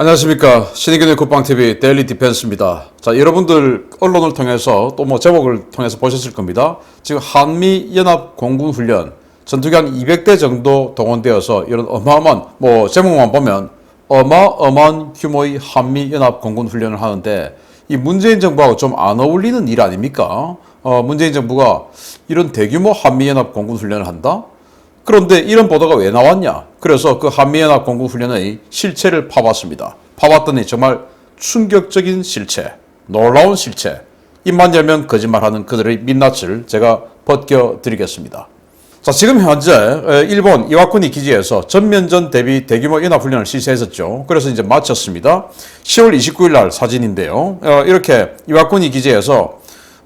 안녕하십니까. 신의균의 국방TV 데일리 디펜스입니다. 자, 여러분들 언론을 통해서 또 제목을 통해서 보셨을 겁니다. 지금 한미연합 공군훈련 전투기 한 200대 정도 동원되어서 이런 어마어마한 제목만 보면 어마어마한 규모의 한미연합 공군훈련을 하는데 이 문재인 정부하고 좀 안 어울리는 일 아닙니까? 문재인 정부가 이런 대규모 한미연합 공군훈련을 한다? 그런데 이런 보도가 왜 나왔냐? 그래서 그 한미연합 공군훈련의 실체를 파봤습니다. 파봤더니 정말 충격적인 실체, 놀라운 실체, 입만 열면 거짓말하는 그들의 민낯을 제가 벗겨드리겠습니다. 자, 지금 현재 일본 이와쿠니 기지에서 전면전 대비 대규모 연합훈련을 실시했었죠. 그래서 이제 마쳤습니다. 10월 29일 날 사진인데요. 이렇게 이와쿠니 기지에서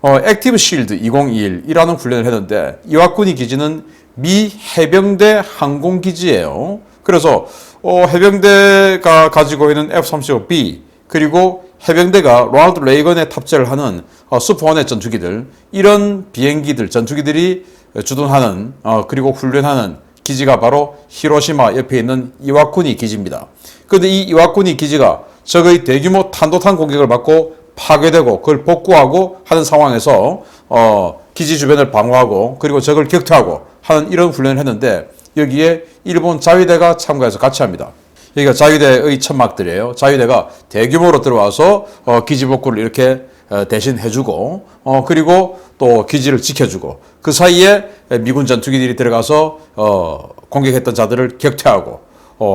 액티브 실드 2021이라는 훈련을 했는데 이와쿠니 기지는 미 해병대 항공기지예요. 그래서 해병대가 가지고 있는 F-35B 그리고 해병대가 로널드 레이건에 탑재를 하는 슈퍼호넷 전투기들, 이런 비행기들, 전투기들이 주둔하는 그리고 훈련하는 기지가 바로 히로시마 옆에 있는 이와쿠니 기지입니다. 그런데 이 이와쿠니 기지가 적의 대규모 탄도탄 공격을 받고 파괴되고 그걸 복구하고 하는 상황에서 기지 주변을 방어하고 그리고 적을 격퇴하고 하는 이런 훈련을 했는데 여기에 일본 자위대가 참가해서 같이 합니다. 여기가 자위대의 천막들이에요. 자위대가 대규모로 들어와서 기지 복구를 이렇게 대신 해주고 그리고 또 기지를 지켜주고 그 사이에 미군 전투기들이 들어가서 공격했던 자들을 격퇴하고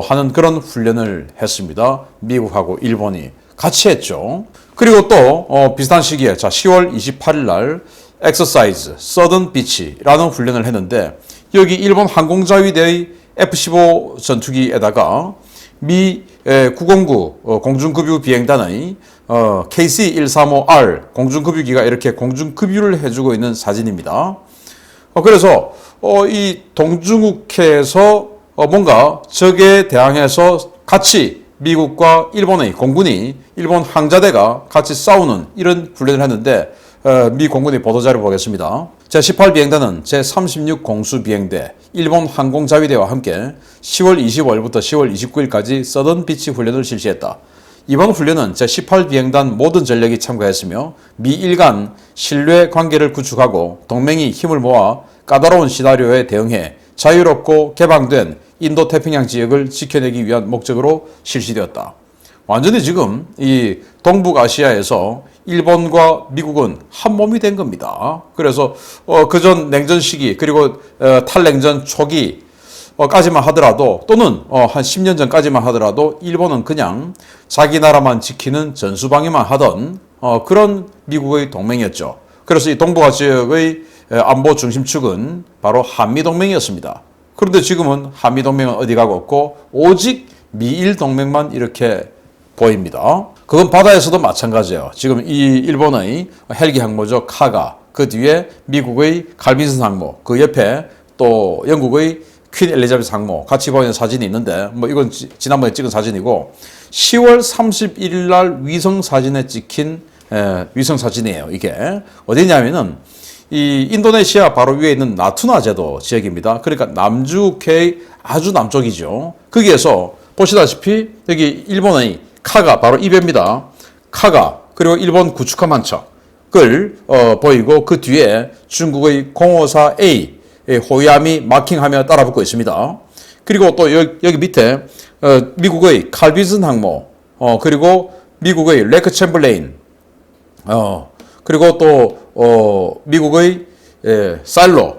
하는 그런 훈련을 했습니다. 미국하고 일본이 같이 했죠. 그리고 또 비슷한 시기에 10월 28일 날 엑서사이즈 서든 비치라는 훈련을 했는데 여기 일본 항공자위대의 F-15 전투기에다가 미 909 공중급유 비행단의 KC-135R 공중급유기가 이렇게 공중급유를 해주고 있는 사진입니다. 그래서 이 동중국해에서 뭔가 적에 대항해서 같이 미국과 일본의 공군이 일본 항자대가 같이 싸우는 이런 훈련을 했는데 미 공군의 보도자료 보겠습니다. 제18비행단은 제36 공수비행대, 일본 항공자위대와 함께 10월 25일부터 10월 29일까지 서든 비치 훈련을 실시했다. 이번 훈련은 제18비행단 모든 전력이 참가했으며 미일 간 신뢰 관계를 구축하고 동맹이 힘을 모아 까다로운 시나리오에 대응해 자유롭고 개방된 인도태평양 지역을 지켜내기 위한 목적으로 실시되었다. 완전히 지금 이 동북아시아에서 일본과 미국은 한 몸이 된 겁니다. 그래서 그전 냉전 시기 그리고 탈냉전 초기까지만 하더라도 또는 한 10년 전까지만 하더라도 일본은 그냥 자기 나라만 지키는 전수방위만 하던 그런 미국의 동맹이었죠. 그래서 이 동북아 지역의 안보 중심축은 바로 한미동맹이었습니다. 그런데 지금은 한미동맹은 어디 가고 없고 오직 미일동맹만 이렇게 보입니다. 그건 바다에서도 마찬가지예요. 지금 이 일본의 헬기 항모죠. 카가, 그 뒤에 미국의 갈빈슨 항모, 그 옆에 또 영국의 퀸 엘리자베스 항모 같이 보이는 사진이 있는데 이건 지난번에 찍은 사진이고 10월 31일 날 위성 사진에 찍힌 위성 사진이에요. 이게 어디냐면은 이 인도네시아 바로 위에 있는 나투나 제도 지역입니다. 그러니까 남주국해의 아주 남쪽이죠. 거기에서 보시다시피 여기 일본의 카가 바로 이 배입니다. 카가 그리고 일본 구축함 한 척을 보이고 그 뒤에 중국의 054A 호위함이 마킹하며 따라붙고 있습니다. 그리고 또 여기 밑에 미국의 칼빈슨 항모 그리고 미국의 레크 챔블레인 그리고 또 미국의 살로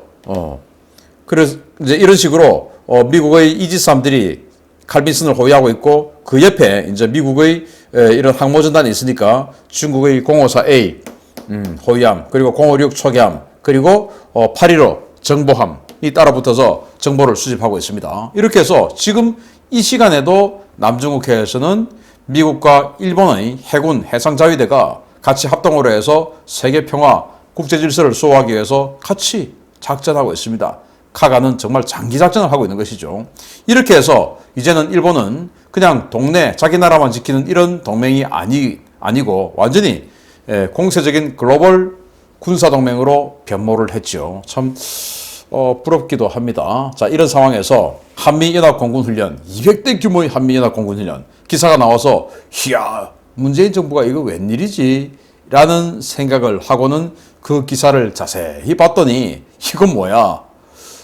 그래서 이제 이런 식으로 미국의 이지스함들이 칼빈슨을 호위하고 있고 그 옆에 이제 미국의 이런 항모전단이 있으니까 중국의 054A 호위함 그리고 056 초계함 그리고 815 정보함이 따라붙어서 정보를 수집하고 있습니다. 이렇게 해서 지금 이 시간에도 남중국해에서는 미국과 일본의 해군 해상자위대가 같이 합동으로 해서 세계 평화 국제 질서를 수호하기 위해서 같이 작전하고 있습니다. 카가는 정말 장기 작전을 하고 있는 것이죠. 이렇게 해서 이제는 일본은 그냥 동네 자기 나라만 지키는 이런 동맹이 아니고 완전히 공세적인 글로벌 군사동맹으로 변모를 했죠. 참 부럽기도 합니다. 자, 이런 상황에서 한미연합공군훈련, 200대 규모의 한미연합공군훈련 기사가 나와서 이야, 문재인 정부가 이거 웬일이지? 라는 생각을 하고는 그 기사를 자세히 봤더니 이건 뭐야?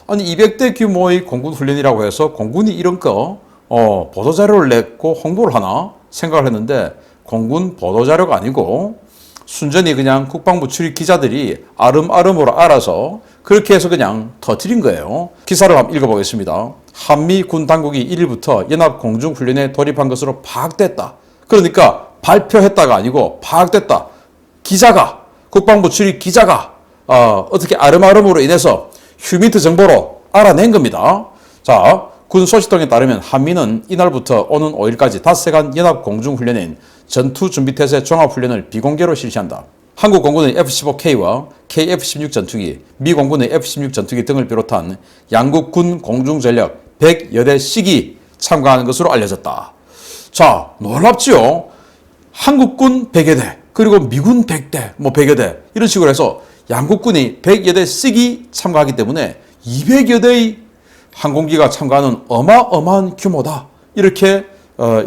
아니 200대 규모의 공군훈련이라고 해서 공군이 이런 거 보도자료를 냈고 홍보를 하나 생각을 했는데 공군 보도자료가 아니고 순전히 그냥 국방부 출입 기자들이 아름아름으로 알아서 그렇게 해서 그냥 터뜨린 거예요. 기사를 한번 읽어보겠습니다. 한미 군 당국이 1일부터 연합공중훈련에 돌입한 것으로 파악됐다. 그러니까 발표했다가 아니고 파악됐다. 기자가, 국방부 출입 기자가 어떻게 아름아름으로 인해서 휴민트 정보로 알아낸 겁니다. 자, 군 소식통에 따르면 한미는 이날부터 오는 5일까지 닷새간 연합공중훈련인 전투준비태세 종합훈련을 비공개로 실시한다. 한국 공군의 F-15K와 KF-16 전투기, 미 공군의 F-16 전투기 등을 비롯한 양국 군 공중전력 100여 대씩이 참가하는 것으로 알려졌다. 자, 놀랍지요? 한국군 100여 대, 그리고 미군 100대, 100여 대 이런 식으로 해서 양국군이 100여 대씩이 참가하기 때문에 200여 대의 항공기가 참가하는 어마어마한 규모다. 이렇게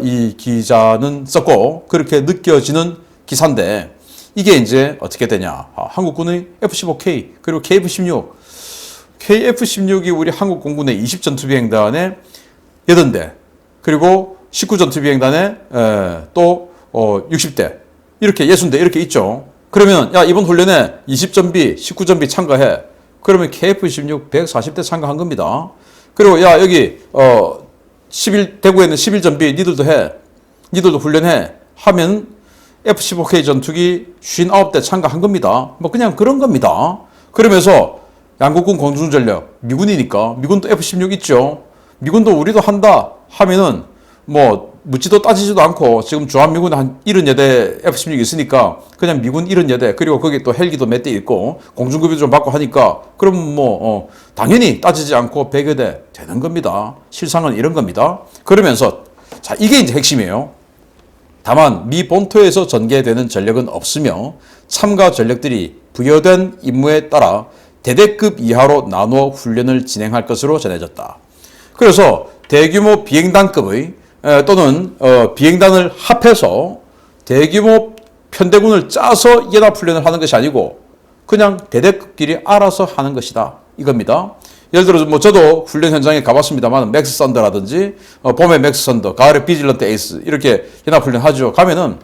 이 기자는 썼고 그렇게 느껴지는 기사인데 이게 이제 어떻게 되냐. 한국군의 F-15K 그리고 KF-16 KF-16이 우리 한국공군의 20전투비행단의 80대 그리고 19전투비행단의 또 60대 이렇게 60대 이렇게 있죠. 그러면 야 이번 훈련에 20전비 19전비 참가해. 그러면 KF-16 140대 참가한 겁니다. 그리고 야 여기 대구에 있는 11전비 니들도 해. 니들도 훈련해. 하면 F-15K 전투기 59대 참가한 겁니다. 그냥 그런 겁니다. 그러면서 양국군 공중전력 미군이니까 미군도 F-16 있죠. 미군도 우리도 한다 하면은 묻지도 따지지도 않고 지금 주한미군 한 70여대 F-16 있으니까 그냥 미군 70여대 그리고 거기 또 헬기도 몇 대 있고 공중급여 좀 받고 하니까 그럼 당연히 따지지 않고 100여 대 되는 겁니다. 실상은 이런 겁니다. 그러면서 자 이게 이제 핵심이에요. 다만 미 본토에서 전개되는 전력은 없으며 참가 전력들이 부여된 임무에 따라 대대급 이하로 나누어 훈련을 진행할 것으로 전해졌다. 그래서 대규모 비행단급의 또는 비행단을 합해서 대규모 편대군을 짜서 연합훈련을 하는 것이 아니고 그냥 대대급끼리 알아서 하는 것이다. 이겁니다. 예를 들어서 저도 훈련 현장에 가봤습니다만 맥스 선더라든지 봄에 맥스 선더, 가을에 비질런트 에이스 이렇게 연합훈련 하죠. 가면은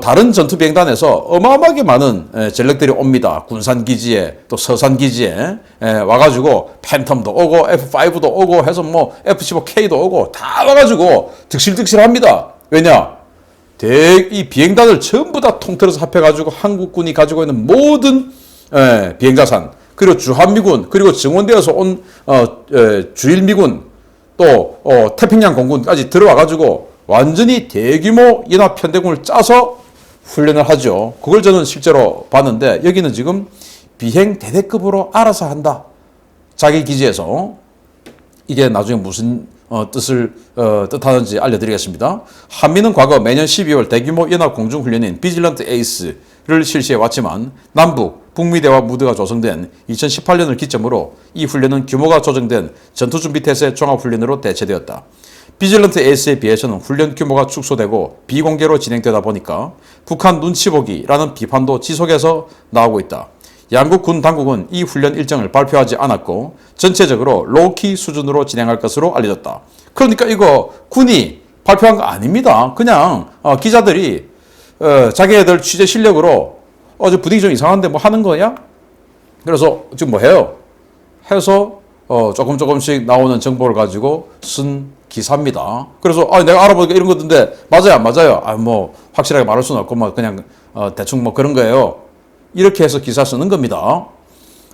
다른 전투 비행단에서 어마어마하게 많은 전력들이 옵니다. 군산 기지에 또 서산 기지에 와가지고 팬텀도 오고 F5도 오고 해서 F-15K도 오고 다 와가지고 득실득실합니다. 왜냐? 이 비행단을 전부 다 통틀어서 합해가지고 한국군이 가지고 있는 모든 비행자산 그리고 주한미군 그리고 증원되어서 온 주일미군 또 태평양 공군까지 들어와가지고 완전히 대규모 연합편대군을 짜서 훈련을 하죠. 그걸 저는 실제로 봤는데 여기는 지금 비행 대대급으로 알아서 한다. 자기 기지에서. 이게 나중에 무슨 뜻하는지 알려드리겠습니다. 한미는 과거 매년 12월 대규모 연합공중훈련인 비질런트 에이스를 실시해왔지만 남북, 북미대화 무드가 조성된 2018년을 기점으로 이 훈련은 규모가 조정된 전투준비태세 종합훈련으로 대체되었다. 비질런트 에이스에 비해서는 훈련 규모가 축소되고 비공개로 진행되다 보니까 북한 눈치 보기라는 비판도 지속해서 나오고 있다. 양국 군 당국은 이 훈련 일정을 발표하지 않았고 전체적으로 로우키 수준으로 진행할 것으로 알려졌다. 그러니까 이거 군이 발표한 거 아닙니다. 그냥 기자들이 자기네들 취재 실력으로 저 분위기 좀 이상한데 하는 거냐? 그래서 지금 해요? 해서 조금씩 나오는 정보를 가지고 쓴 기사입니다. 그래서 내가 알아보니까 이런 것인데 맞아요 안 맞아요? 확실하게 말할 수는 없고 그냥 대충 그런 거예요. 이렇게 해서 기사 쓰는 겁니다.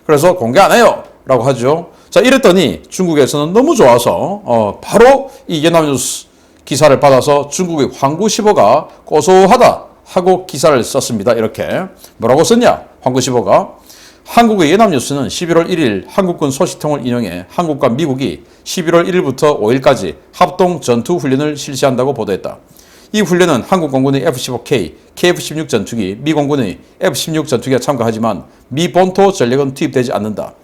그래서 공개 안 해요 라고 하죠. 자 이랬더니 중국에서는 너무 좋아서 바로 이 연합뉴스 기사를 받아서 중국의 황구시보가 고소하다 하고 기사를 썼습니다. 이렇게 뭐라고 썼냐? 황구시보가 한국의 연합뉴스는 11월 1일 한국군 소식통을 인용해 한국과 미국이 11월 1일부터 5일까지 합동 전투훈련을 실시한다고 보도했다. 이 훈련은 한국 공군의 F-15K, KF-16 전투기, 미 공군의 F-16 전투기가 참가하지만 미 본토 전력은 투입되지 않는다.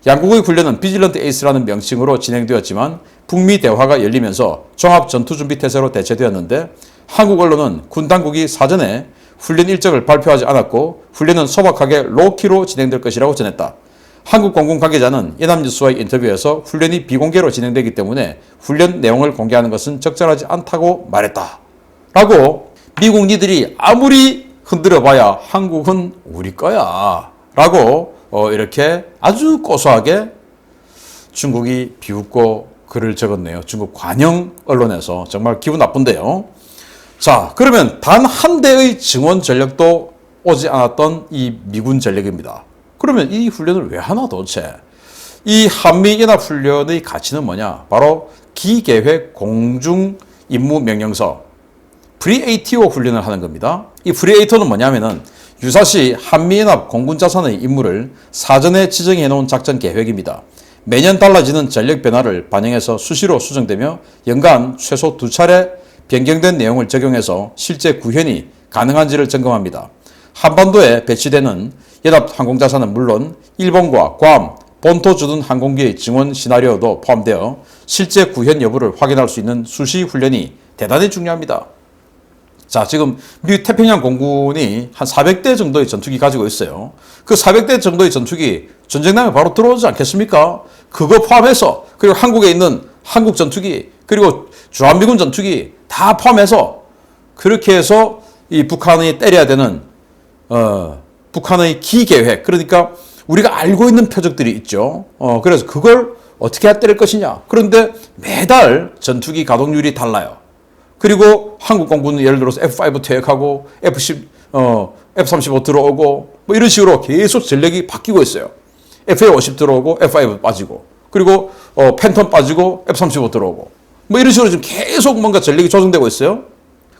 양국의 훈련은 비질런트 에이스라는 명칭으로 진행되었지만 북미 대화가 열리면서 종합전투준비태세로 대체되었는데 한국 언론은 군 당국이 사전에 훈련 일정을 발표하지 않았고 훈련은 소박하게 로키로 진행될 것이라고 전했다. 한국 공군 관계자는 연합뉴스와의 인터뷰에서 훈련이 비공개로 진행되기 때문에 훈련 내용을 공개하는 것은 적절하지 않다고 말했다. 라고 미국 니들이 아무리 흔들어봐야 한국은 우리 거야. 라고 이렇게 아주 고소하게 중국이 비웃고 글을 적었네요. 중국 관영 언론에서 정말 기분 나쁜데요. 자, 그러면 단 한 대의 증원 전력도 오지 않았던 이 미군 전력입니다. 그러면 이 훈련을 왜 하나 도대체? 이 한미연합훈련의 가치는 뭐냐? 바로 기계획 공중임무명령서 VATO 훈련을 하는 겁니다. 이 VATO는 뭐냐면은 유사시 한미연합 공군자산의 임무를 사전에 지정해 놓은 작전 계획입니다. 매년 달라지는 전력 변화를 반영해서 수시로 수정되며 연간 최소 2차례 변경된 내용을 적용해서 실제 구현이 가능한지를 점검합니다. 한반도에 배치되는 연합 항공자산은 물론 일본과 괌, 본토 주둔 항공기의 증원 시나리오도 포함되어 실제 구현 여부를 확인할 수 있는 수시 훈련이 대단히 중요합니다. 자, 지금 미국 태평양 공군이 한 400대 정도의 전투기 가지고 있어요. 그 400대 정도의 전투기 전쟁 나면 바로 들어오지 않겠습니까? 그거 포함해서, 그리고 한국에 있는 한국 전투기, 그리고 주한미군 전투기 다 포함해서 그렇게 해서 이 북한이 때려야 되는 북한의 기계획, 그러니까 우리가 알고 있는 표적들이 있죠. 그래서 그걸 어떻게 때릴 것이냐. 그런데 매달 전투기 가동률이 달라요. 그리고 한국 공군은 예를 들어서 F5 퇴역하고 F-35 들어오고 뭐 이런 식으로 계속 전력이 바뀌고 있어요. F-50 들어오고 F5 빠지고, 그리고 팬텀 빠지고 F-35 들어오고 뭐 이런 식으로 지금 계속 뭔가 전력이 조정되고 있어요.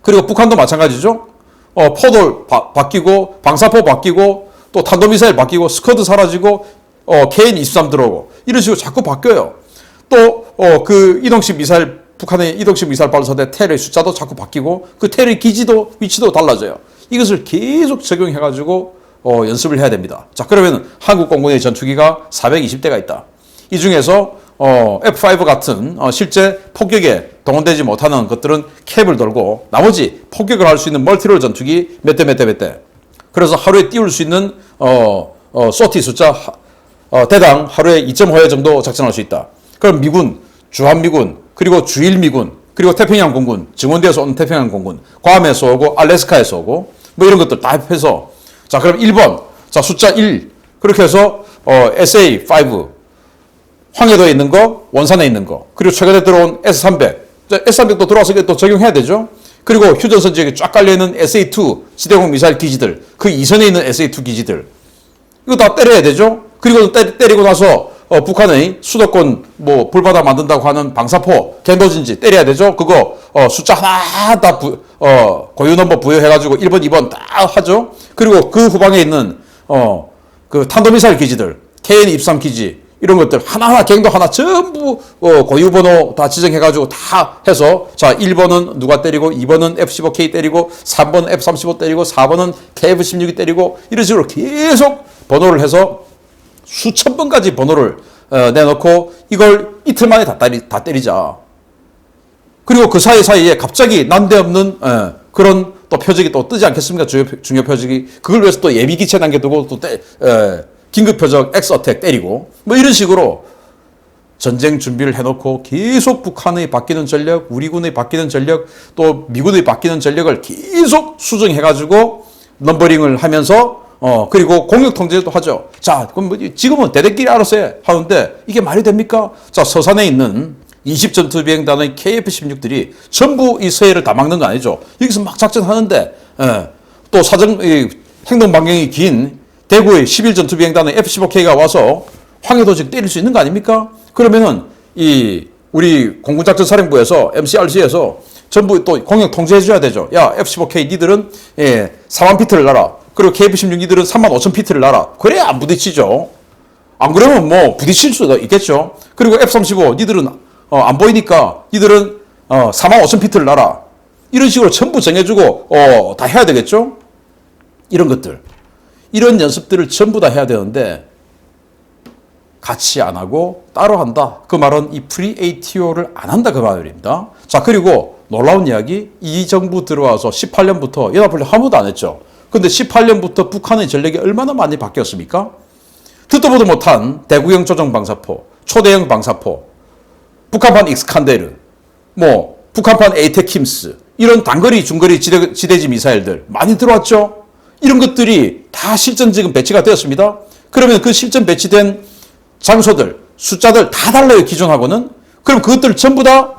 그리고 북한도 마찬가지죠. 포돌 바뀌고 방사포 바뀌고 또 탄도미사일 바뀌고 스커드 사라지고 KN-23 들어오고 이런 식으로 자꾸 바뀌어요. 또 그 이동식 미사일, 북한의 이동식 미사일 발사대 테러의 숫자도 자꾸 바뀌고 그 테러의 기지도 위치도 달라져요. 이것을 계속 적용해가지고 연습을 해야 됩니다. 자, 그러면 한국 공군의 전투기가 420대가 있다. 이 중에서 F5 같은 실제 폭격에 동원되지 못하는 것들은 캡을 돌고 나머지 폭격을 할 수 있는 멀티롤 전투기 몇 대. 그래서 하루에 띄울 수 있는 소티 숫자 대당 하루에 2.5회 정도 작전할 수 있다. 그럼 미군, 주한미군, 그리고 주일미군, 그리고 태평양 공군, 증원대에서 온 태평양 공군, 괌에서 오고 알래스카에서 오고 뭐 이런 것들 다 합해서, 자, 그럼 1번, 자, 숫자 1, 그렇게 해서 SA5 황해도에 있는 거, 원산에 있는 거, 그리고 최근에 들어온 S300, S300도 들어와서 또 적용해야 되죠. 그리고 휴전선 지역에 쫙 깔려있는 SA2 지대공 미사일 기지들, 그 이선에 있는 SA2 기지들, 이거 다 때려야 되죠. 그리고 때리고 나서 북한의 수도권 뭐 불바다 만든다고 하는 방사포, 갱도진지 때려야 되죠. 그거 숫자 하나 다 고유 넘버 부여해가지고 1번, 2번 다 하죠. 그리고 그 후방에 있는 그 탄도미사일 기지들, KN-23 기지 이런 것들 하나하나 갱도 하나 전부 고유 번호 다 지정해가지고 다 해서, 자, 1번은 누가 때리고 2번은 F-15K 때리고 3번은 F-35 때리고 4번은 KF-16이 때리고 이런 식으로 계속 번호를 해서 수천 번까지 번호를 내놓고 이걸 이틀 만에 다 때리자. 그리고 그 사이에 갑자기 난데없는 그런 또 표적이 또 뜨지 않겠습니까? 중요 표적이. 그걸 위해서 또 예비기체 남겨두고 또 긴급 표적 X-어택 때리고 뭐 이런 식으로 전쟁 준비를 해놓고 계속 북한의 바뀌는 전력, 우리 군의 바뀌는 전력, 또 미군의 바뀌는 전력을 계속 수정해가지고 넘버링을 하면서 그리고 공격 통제도 하죠. 자, 그럼 뭐 지금은 대대끼리 알아서 해 하는데 이게 말이 됩니까? 자, 서산에 있는 20전투비행단의 KF-16들이 전부 이 서해를 다 막는 거 아니죠. 여기서 막 작전하는데 또 행동 반경이 긴 대구의 11전투비행단의 F-15K가 와서 황해도 지금 때릴 수 있는 거 아닙니까? 그러면은 우리 공군작전사령부에서 MCRC에서 전부 또 공격 통제해줘야 되죠. 야, F-15K 니들은 4만 피트를 날아. 그리고 KF-16 니들은 3만 5천 피트를 날아. 그래야 안 부딪히죠. 안 그러면 뭐 부딪힐 수도 있겠죠. 그리고 F-35 니들은 안 보이니까 니들은 4만 5천 피트를 날아. 이런 식으로 전부 정해주고 다 해야 되겠죠. 이런 것들. 이런 연습들을 전부 다 해야 되는데 같이 안 하고 따로 한다. 그 말은 이 프리-ATO를 안 한다 그 말입니다. 자, 그리고 놀라운 이야기, 이 정부 들어와서 18년부터 연합훈련 아무도 안 했죠. 근데 18년부터 북한의 전력이 얼마나 많이 바뀌었습니까? 듣도 보도 못한 대구형 조정 방사포, 초대형 방사포, 북한판 익스칸데르, 북한판 에이테킴스, 이런 단거리, 중거리 지대지 미사일들 많이 들어왔죠. 이런 것들이 다 실전 지금 배치가 되었습니다. 그러면 그 실전 배치된 장소들, 숫자들 다 달라요, 기존하고는. 그럼 그것들 전부 다,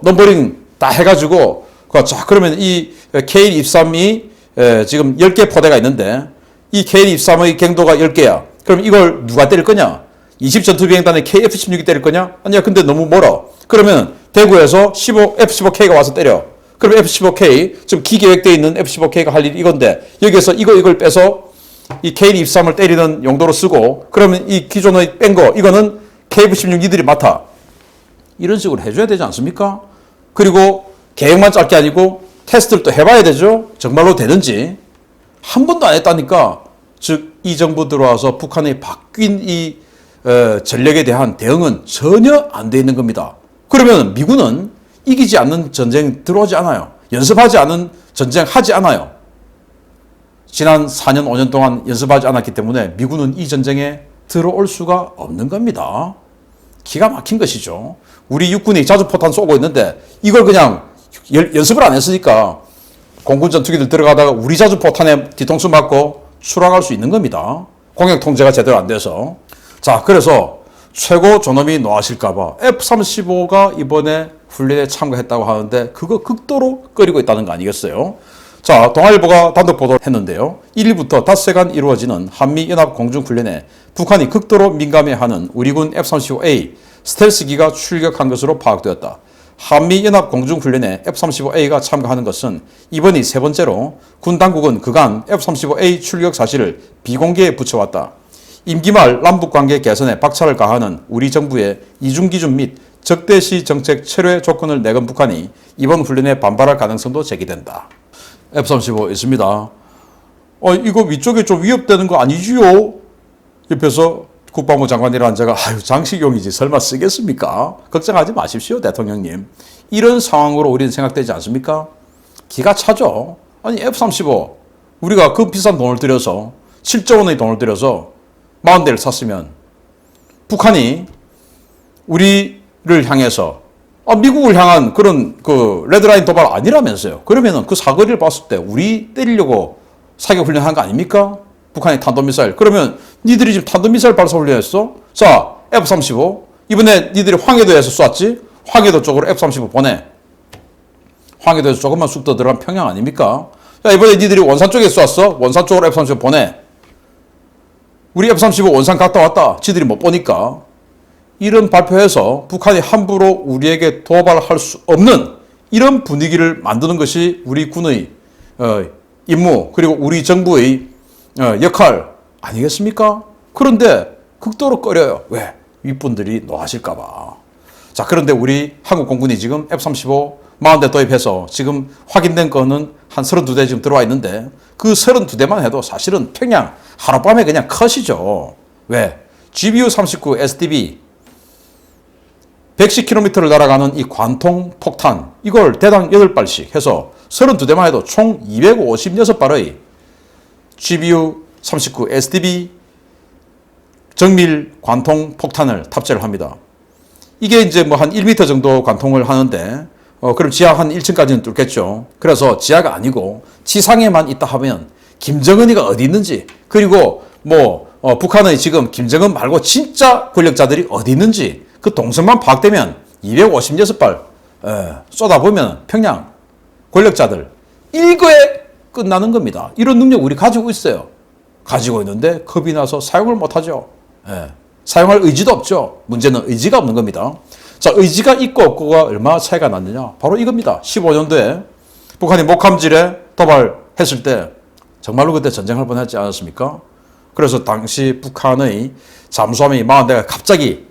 넘버링 다 해가지고, 자, 그러면 이 KN-23이 지금 10개 포대가 있는데, 이 KN-23의 갱도가 10개야. 그럼 이걸 누가 때릴 거냐? 20전투비행단의 KF-16이 때릴 거냐? 아니야, 근데 너무 멀어. 그러면 대구에서 F-15K가 와서 때려. 그럼 F-15K, 지금 기계획되어 있는 F-15K가 할 일이 이건데, 여기에서 이걸 빼서 이 KN-23을 때리는 용도로 쓰고, 그러면 이 기존의 뺀 거, 이거는 KF-16 니들이 맡아. 이런 식으로 해줘야 되지 않습니까? 그리고 계획만 짧게 아니고 테스트를 또 해봐야 되죠. 정말로 되는지. 한 번도 안 했다니까. 즉, 이 정부 들어와서 북한의 바뀐 이 전력에 대한 대응은 전혀 안 돼 있는 겁니다. 그러면 미군은 이기지 않는 전쟁 들어오지 않아요. 연습하지 않은 전쟁 하지 않아요. 지난 4년, 5년 동안 연습하지 않았기 때문에 미군은 이 전쟁에 들어올 수가 없는 겁니다. 기가 막힌 것이죠. 우리 육군이 자주포탄 쏘고 있는데 이걸 그냥 연습을 안 했으니까 공군 전투기들 들어가다가 우리 자주포탄에 뒤통수 맞고 추락할 수 있는 겁니다. 공격 통제가 제대로 안 돼서. 자, 그래서 최고 존엄이 노하실까봐 F-35가 이번에 훈련에 참가했다고 하는데 그거 극도로 꺼리고 있다는 거 아니겠어요? 자, 동아일보가 단독 보도를 했는데요. 1일부터 닷새간 이루어지는 한미연합 공중훈련에 북한이 극도로 민감해하는 우리군 F-35A 스텔스기가 출격한 것으로 파악되었다. 한미연합 공중훈련에 F-35A가 참가하는 것은 이번이 세 번째로 군 당국은 그간 F-35A 출격 사실을 비공개에 붙여왔다. 임기 말 남북관계 개선에 박차를 가하는 우리 정부의 이중기준 및 적대시 정책 철회 조건을 내건 북한이 이번 훈련에 반발할 가능성도 제기된다. F-35 있습니다. 이거 위쪽에 좀 위협되는 거 아니지요? 옆에서 국방부 장관이라는 제가 장식용이지 설마 쓰겠습니까? 걱정하지 마십시오, 대통령님. 이런 상황으로 우리는 생각되지 않습니까? 기가 차죠. 아니 F-35 우리가 그 비싼 돈을 들여서 7조 원의 돈을 들여서 40대를 샀으면 북한이 우리를 향해서 미국을 향한 그런 그 레드라인 도발 아니라면서요. 그러면은 그 사거리를 봤을 때 우리 때리려고 사격 훈련한 거 아닙니까? 북한의 탄도미사일. 그러면 니들이 지금 탄도미사일 발사 훈련했어? 자, F-35 이번에 니들이 황해도에서 쐈지? 황해도 쪽으로 F-35 보내. 황해도에서 조금만 쑥 더 들어간 평양 아닙니까? 야, 이번에 니들이 원산 쪽에 쐈어? 원산 쪽으로 F-35 보내. 우리 F-35 원산 갔다 왔다. 지들이 못 보니까. 이런 발표해서 북한이 함부로 우리에게 도발할 수 없는 이런 분위기를 만드는 것이 우리 군의 임무 그리고 우리 정부의 역할 아니겠습니까? 그런데 극도로 꺼려요. 왜? 윗분들이 노하실까봐. 자, 그런데 우리 한국 공군이 지금 F-35 40대 도입해서 지금 확인된 거는 한 32대 지금 들어와 있는데 그 32대만 해도 사실은 평양 하룻밤에 그냥 컷이죠. 왜? GBU-39 SDB 110km를 날아가는 이 관통 폭탄 이걸 대당 8발씩 해서 32대만 해도 총 256발의 GBU-39 SDB 정밀 관통 폭탄을 탑재를 합니다. 이게 이제 뭐 한 1m 정도 관통을 하는데 그럼 지하 한 1층까지는 뚫겠죠. 그래서 지하가 아니고 지상에만 있다 하면 김정은이가 어디 있는지 그리고 북한의 지금 김정은 말고 진짜 권력자들이 어디 있는지 그 동선만 파악되면 256발 쏟아보면 평양 권력자들 일거에 끝나는 겁니다. 이런 능력 우리 가지고 있어요. 가지고 있는데 겁이 나서 사용을 못하죠. 사용할 의지도 없죠. 문제는 의지가 없는 겁니다. 자, 의지가 있고 없고가 얼마나 차이가 났느냐. 바로 이겁니다. 15년도에 북한이 목함질에 도발했을 때 정말로 그때 전쟁할 뻔했지 않았습니까? 그래서 당시 북한의 잠수함이 40대가 갑자기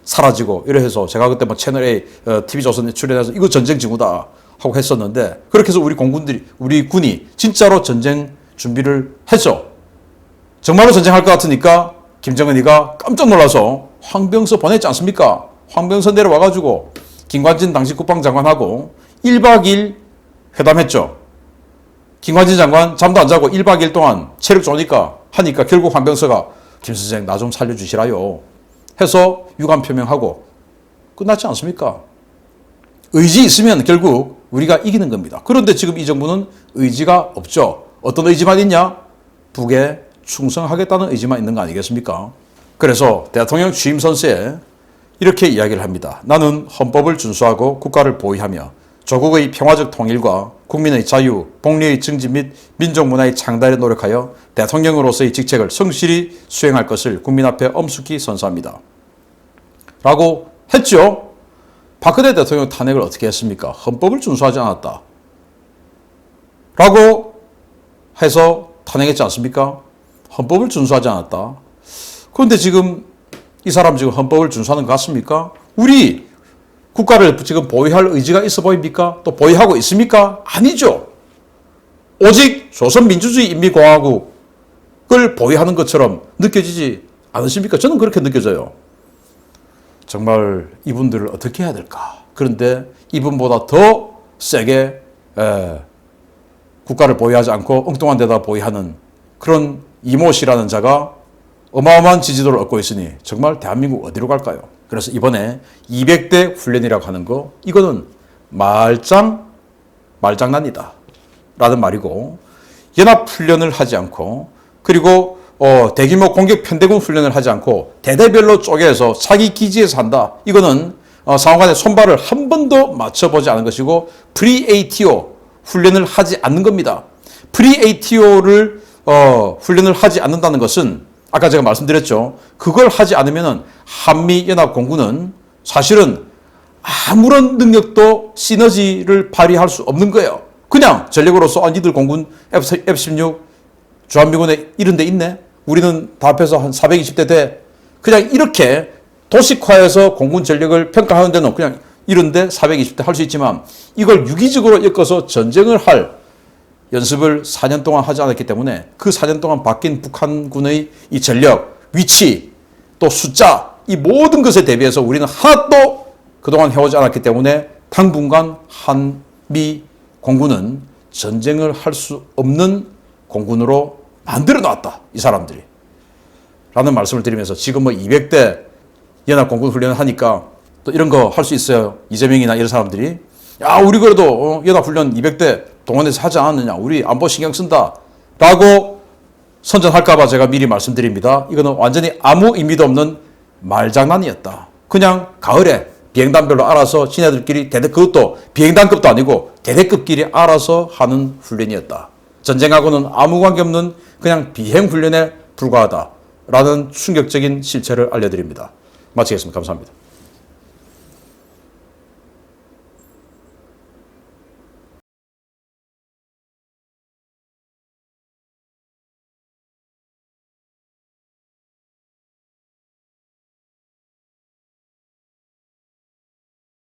사라지고 이래 해서 제가 그때 채널A TV조선에 출연해서 이거 전쟁 징후다 하고 했었는데 그렇게 해서 우리 군이 진짜로 전쟁 준비를 했죠. 정말로 전쟁할 것 같으니까 김정은이가 깜짝 놀라서 황병서 보냈지 않습니까? 황병서 내려와가지고 김관진 당시 국방장관하고 1박 2일 회담했죠. 김관진 장관 잠도 안 자고 1박 2일 동안 체력 좋으니까 하니까 결국 황병서가 김 선생 나 좀 살려주시라요 해서 유감 표명하고 끝났지 않습니까? 의지 있으면 결국 우리가 이기는 겁니다. 그런데 지금 이 정부는 의지가 없죠. 어떤 의지만 있냐? 북에 충성하겠다는 의지만 있는 거 아니겠습니까? 그래서 대통령 취임 선서에 이렇게 이야기를 합니다. 나는 헌법을 준수하고 국가를 보위하며 조국의 평화적 통일과 국민의 자유, 복리의 증진 및 민족 문화의 창달에 노력하여 대통령으로서의 직책을 성실히 수행할 것을 국민 앞에 엄숙히 선서합니다. 라고 했죠. 박근혜 대통령 탄핵을 어떻게 했습니까? 헌법을 준수하지 않았다. 라고 해서 탄핵했지 않습니까? 헌법을 준수하지 않았다. 그런데 지금 이 사람 지금 헌법을 준수하는 것 같습니까? 우리 국가를 지금 보위할 의지가 있어 보입니까? 또 보위하고 있습니까? 아니죠. 오직 조선민주주의 인민공화국을 보위하는 것처럼 느껴지지 않으십니까? 저는 그렇게 느껴져요. 정말 이분들을 어떻게 해야 될까? 그런데 이분보다 더 세게 국가를 보위하지 않고 엉뚱한 데다 보위하는 그런 이모 씨라는 자가 어마어마한 지지도를 얻고 있으니 정말 대한민국 어디로 갈까요? 그래서 이번에 200대 훈련이라고 하는 거 이거는 말장난이다 라는 말이고 연합훈련을 하지 않고 그리고 대규모 공격 편대군 훈련을 하지 않고 대대별로 쪼개서 자기 기지에서 한다. 이거는 상호간에 손발을 한 번도 맞춰보지 않은 것이고 프리-ATO 훈련을 하지 않는 겁니다. 프리-ATO를 훈련을 하지 않는다는 것은 아까 제가 말씀드렸죠. 그걸 하지 않으면 한미연합공군은 사실은 아무런 능력도 시너지를 발휘할 수 없는 거예요. 그냥 전력으로서 니들 공군 F-16 주한미군에 이런 데 있네. 우리는 다 합해서 한 420대 돼. 그냥 이렇게 도식화해서 공군 전력을 평가하는 데는 그냥 이런데 420대 할 수 있지만 이걸 유기적으로 엮어서 전쟁을 할 연습을 4년 동안 하지 않았기 때문에 그 4년 동안 바뀐 북한군의 이 전력, 위치, 또 숫자 이 모든 것에 대비해서 우리는 하나도 그동안 해오지 않았기 때문에 당분간 한미 공군은 전쟁을 할 수 없는 공군으로 만들어 놨다. 이 사람들이. 라는 말씀을 드리면서 지금 200대 연합공군 훈련을 하니까 또 이런 거 할 수 있어요. 이재명이나 이런 사람들이. 야, 우리 그래도 연합훈련 200대 동원해서 하지 않았느냐. 우리 안보 신경 쓴다. 라고 선전할까봐 제가 미리 말씀드립니다. 이거는 완전히 아무 의미도 없는 말장난이었다. 그냥 가을에 비행단별로 알아서 지네들끼리 그것도 비행단급도 아니고 대대급끼리 알아서 하는 훈련이었다. 전쟁하고는 아무 관계없는 그냥 비행훈련에 불과하다라는 충격적인 실체를 알려드립니다. 마치겠습니다. 감사합니다.